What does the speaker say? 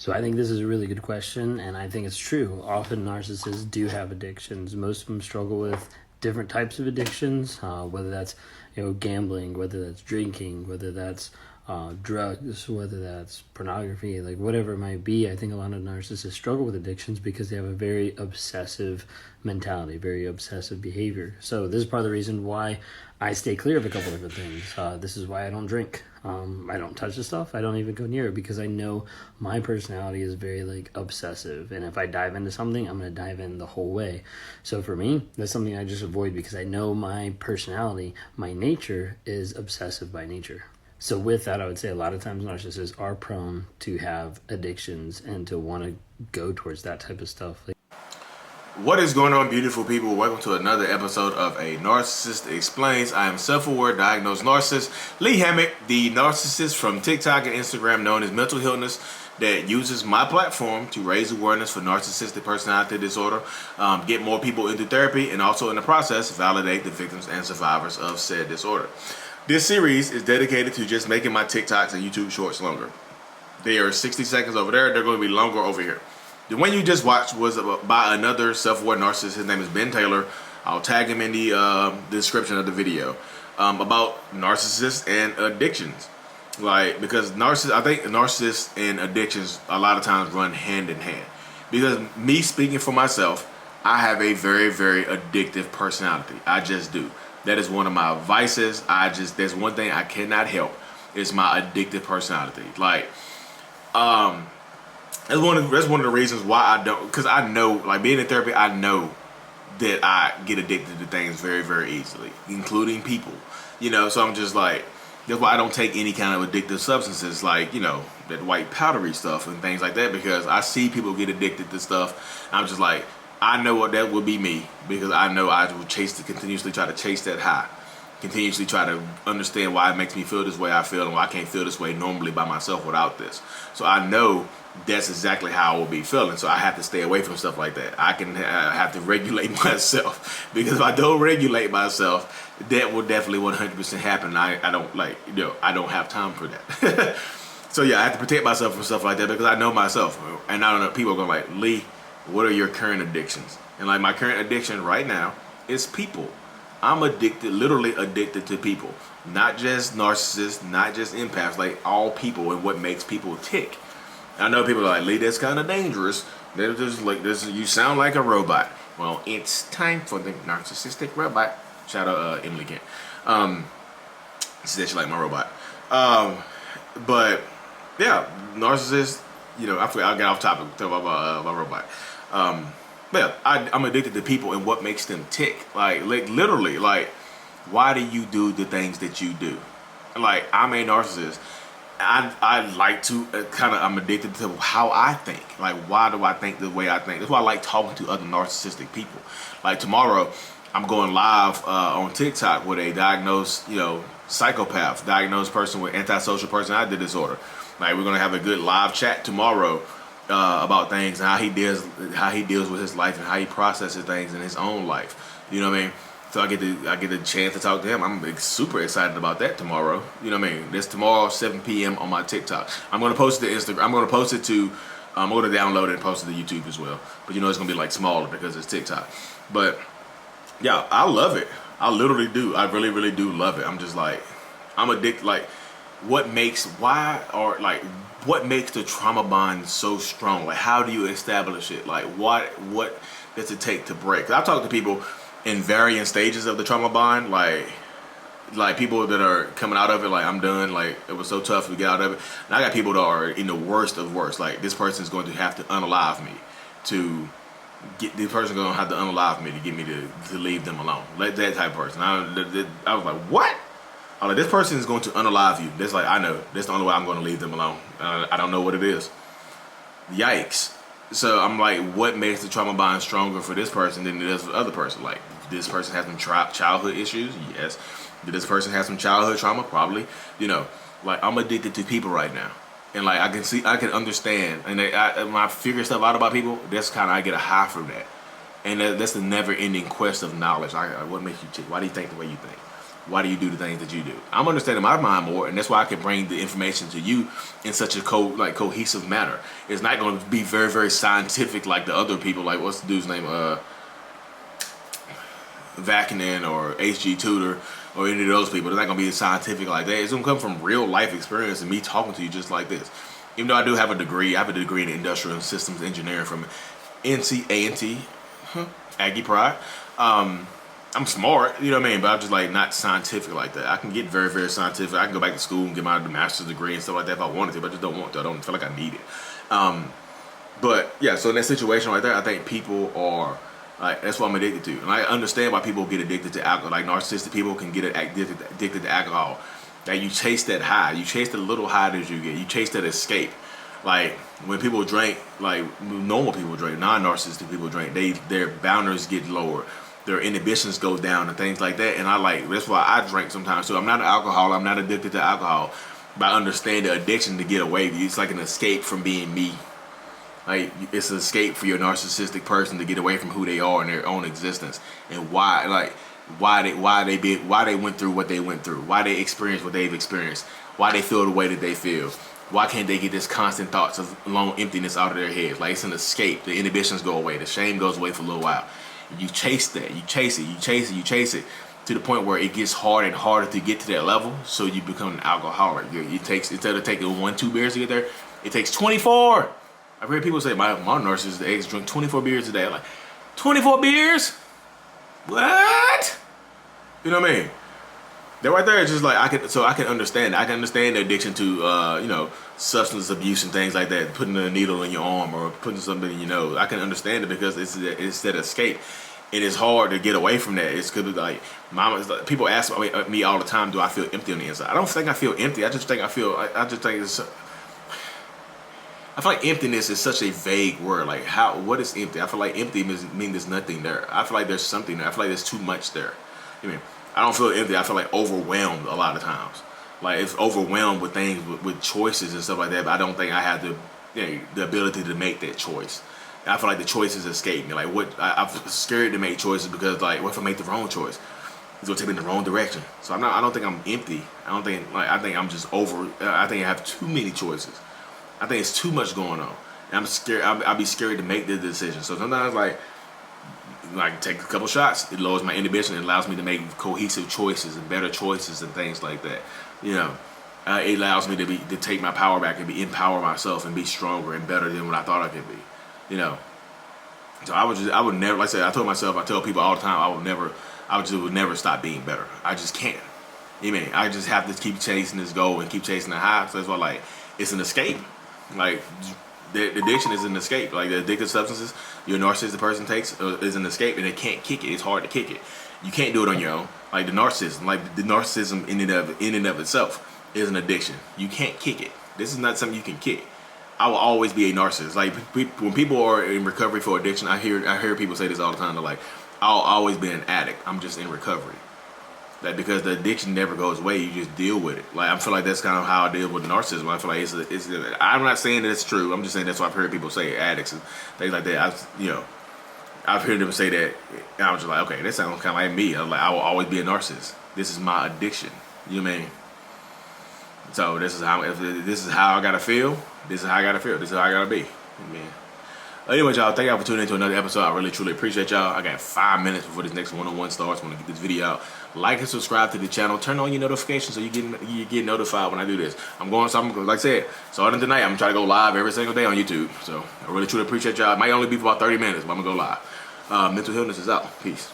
So I think this is a really good question, and I think it's true. Often narcissists do have addictions. Most of them struggle with different types of addictions, whether that's gambling, whether that's drinking, whether that's drugs, whether that's pornography, like whatever it might be. I think a lot of narcissists struggle with addictions because they have a very obsessive mentality, very obsessive behavior. So this is part of the reason why I stay clear of a couple different things. This is why I don't drink. I don't touch the stuff. I don't even go near it because I know my personality is very obsessive. And if I dive into something, I'm going to dive in the whole way. So for me, that's something I just avoid because I know my personality, my nature is obsessive by nature. So with that, I would say a lot of times narcissists are prone to have addictions and to want to go towards that type of stuff. What is going on, beautiful people? Welcome to another episode of A Narcissist Explains. I am self-aware diagnosed narcissist Lee Hammock, the narcissist from TikTok and Instagram known as Mental Illness, that uses my platform to raise awareness for narcissistic personality disorder, get more people into therapy, and also in the process validate the victims and survivors of said disorder. This series is dedicated to just making my TikToks and YouTube shorts longer. They are 60 seconds over there. They're going to be longer over here. The one you just watched was by another self-aware narcissist. His name is Ben Taylor. I'll tag him in the description of the video about narcissists and addictions. Because I think narcissists and addictions a lot of times run hand in hand. Because me speaking for myself, I have a very, very addictive personality. I just do. That is one of my vices. There's one thing I cannot help. It's my addictive personality. That's one of the reasons why I don't, because I know, being in therapy, I know that I get addicted to things very, very easily, including people, so I'm just that's why I don't take any kind of addictive substances, that white powdery stuff and things like that, because I see people get addicted to stuff. I'm just I know what that would be me, because I know I will continuously try to chase that high, continuously try to understand why it makes me feel this way I feel and why I can't feel this way normally by myself without this. So I know that's exactly how I will be feeling. So I have to stay away from stuff like that. I have to regulate myself, because if I don't regulate myself, that will definitely 100% happen. I don't have time for that. So yeah, I have to protect myself from stuff like that because I know myself. And I don't know, people are going Lee, what are your current addictions? And my current addiction right now is people. I'm addicted, literally addicted to people. Not just narcissists, not just empaths, all people and what makes people tick. I know people are Lee, that's kind of dangerous. They're just this, you sound like a robot. Well, it's time for the narcissistic robot. Shout out Emily Kent. She said she like my robot. But yeah, narcissists, I get off topic about my robot. But yeah, I'm addicted to people and what makes them tick. Literally, why do you do the things that you do? I'm a narcissist. I like to I'm addicted to how I think. Why do I think the way I think? That's why I like talking to other narcissistic people. Tomorrow, I'm going live on TikTok with a diagnosed, psychopath, diagnosed person with antisocial personality disorder. We're gonna have a good live chat tomorrow about things and how he deals with his life and how he processes things in his own life. You know what I mean? So I get the chance to talk to him. I'm super excited about that tomorrow. You know what I mean? That's tomorrow, 7 p.m. on my TikTok. I'm gonna post it to Instagram. I'm gonna post it to. I'm gonna download it and post it to YouTube as well. But it's gonna be smaller because it's TikTok. But yeah, I love it. I literally do. I really, really do love it. I'm just I'm addicted. What makes the trauma bond so strong? How do you establish it? What does it take to break? 'Cause I talk to people in varying stages of the trauma bond, people that are coming out of it, I'm done, it was so tough to get out of it. And I got people that are in the worst of worst, this person's going to have to unalive me to get, this person's going to have to unalive me to get me to leave them alone. That type of person. I was what? This person is going to unalive you. That's I know. That's the only way I'm going to leave them alone. I don't know what it is. Yikes. So I'm what makes the trauma bond stronger for this person than it is for the other person? This person has some childhood issues? Yes. Did this person have some childhood trauma? Probably. I'm addicted to people right now. And I can understand. And when I figure stuff out about people, that's I get a high from that. And that's the never ending quest of knowledge. What makes you tick? Why do you think the way you think? Why do you do the things that you do? I'm understanding my mind more, and that's why I can bring the information to you in such a cohesive manner. It's not going to be very, very scientific like the other people. Like, what's the dude's name? Vakanen or HG Tudor or any of those people. It's not going to be scientific like that. It's going to come from real life experience and me talking to you just like this. Even though I do have a degree, I have a degree in industrial systems engineering from NC Aggie Pride. I'm smart, you know what I mean, but I'm just like not scientific like that. I can get very, very scientific. I can go back to school and get my master's degree and stuff like that if I wanted to, but I just don't want to. I don't feel like I need it. But yeah, so in that situation right there, I think people are like, that's what I'm addicted to. And I understand why people get addicted to alcohol. Like narcissistic people can get addicted to alcohol. That you chase that high. You chase the little high that you get. You chase that escape. Like when people drink, like normal people drink, non-narcissistic people drink, their boundaries get lower. Their inhibitions go down and things like that. And that's why I drink sometimes. So I'm not an alcoholic. I'm not addicted to alcohol. But I understand the addiction to get away. It's like an escape from being me. Like it's an escape for your narcissistic person to get away from who they are in their own existence and why they went through what they went through, why they experienced what they've experienced, why they feel the way that they feel. Why can't they get this constant thoughts of lone emptiness out of their heads? Like it's an escape. The inhibitions go away. The shame goes away for a little while. You chase that. You chase it. You chase it. You chase it to the point where it gets harder and harder to get to that level. So you become an alcoholic. It takes, instead of taking 1-2 beers to get there, it takes 24. I've heard people say my narcissist ex drink 24 beers a day. I'm like, 24 beers? What? You know what I mean? That right there is just like I can understand. I can understand the addiction to substance abuse and things like that. Putting a needle in your arm or putting something in your nose. I can understand it because it's that escape. It is hard to get away from that. It's because like people ask me all the time, do I feel empty on the inside? I don't think I feel empty. I just think it's. I feel like emptiness is such a vague word. Like what is empty? I feel like empty means there's nothing there. I feel like there's something there. I feel like there's too much there. I don't feel empty. I feel like overwhelmed a lot of times. Like it's overwhelmed with things, with choices and stuff like that. But I don't think I have the ability to make that choice. And I feel like the choices escape me. Like I'm scared to make choices because like what if I make the wrong choice? It's gonna take me in the wrong direction. So I don't think I'm empty. I think I'm just over. I think I have too many choices. I think it's too much going on. And I'm scared. I'll be scared to make the decision. So sometimes like take a couple shots, it lowers my inhibition and allows me to make cohesive choices and better choices and things like that. It allows me to take my power back and empower myself and be stronger and better than what I thought I could be. So I would never, like I said, I tell people all the time, I would never stop being better. I just can't. I just have to keep chasing this goal and keep chasing the high. So that's why it's an escape. Like the addiction is an escape. Like the addictive substances your narcissistic person takes is an escape, and they can't kick it. It's hard to kick it. You can't do it on your own. Like the narcissism in and of itself is an addiction. You can't kick it. This is not something you can kick. I will always be a narcissist. Like when people are in recovery for addiction, I hear people say this all the time. They're like, I'll always be an addict. I'm just in recovery. That because the addiction never goes away, you just deal with it. Like I feel like that's kind of how I deal with narcissism. I feel like I'm not saying that it's true. I'm just saying that's what I've heard people say, addicts and things like that. I've heard them say that, and I was just like, okay, that sounds kind of like me. I'm like, I will always be a narcissist. This is my addiction. You know what I mean? So this is how I gotta feel. This is how I gotta feel. This is how I gotta be. Man. Anyway, y'all, thank y'all for tuning into another episode. I really, truly appreciate y'all. I got 5 minutes before this next one-on-one starts. I want to get this video out. Like and subscribe to the channel. Turn on your notifications so you get notified when I do this. Like I said, starting tonight, I'm going to try to go live every single day on YouTube. So I really, truly appreciate y'all. It might only be for about 30 minutes, but I'm going to go live. Mental Illness is out. Peace.